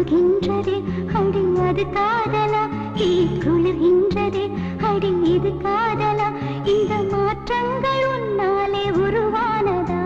உருகின்றது அடி அது காதலா குளிர்கின்றது அடி இது காதலா இந்த மாற்றங்கள் உன்னாலே உருவானதா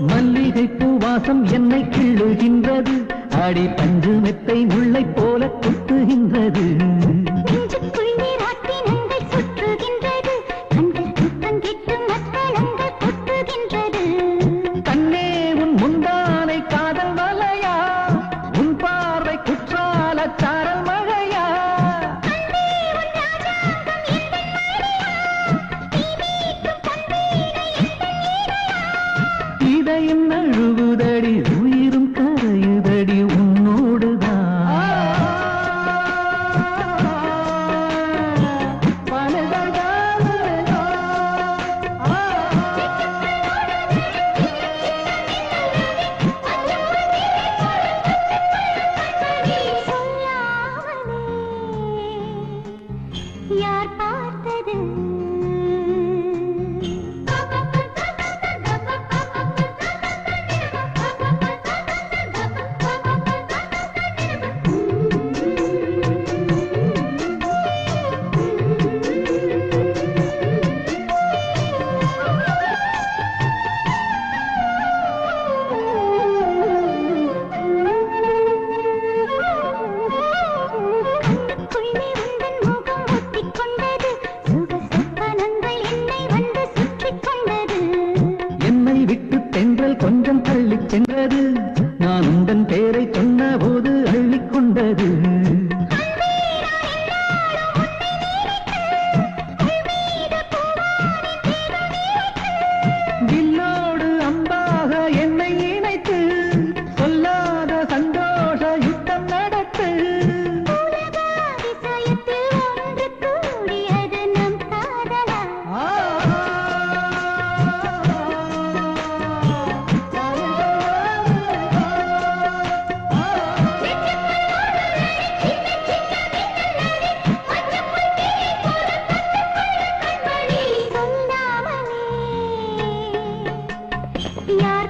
மல்லிகை பூவாசம் என்னை கிள்ளுகின்றது அடி பஞ்சு மெத்தை முல்லை போல குத்துகின்றது கண்ணே உன் முந்தானை காதல் மலையா உன் பார்வை குற்றால சாரல் மழையா இதயம் நழுவுதடி உயிரும் கரையுதடி உன்னோடுதான் யார் பார்த்தது கொஞ்சம் தள்ளிச் சென்றது நான் உந்தன் பேரை சொன்ன போது அள்ளிக்கொண்டது வில்லோடு அம்பாக என்னை இணைத்து சொல்லாத சந்தோஷ யுத்தம் நடத்து யார்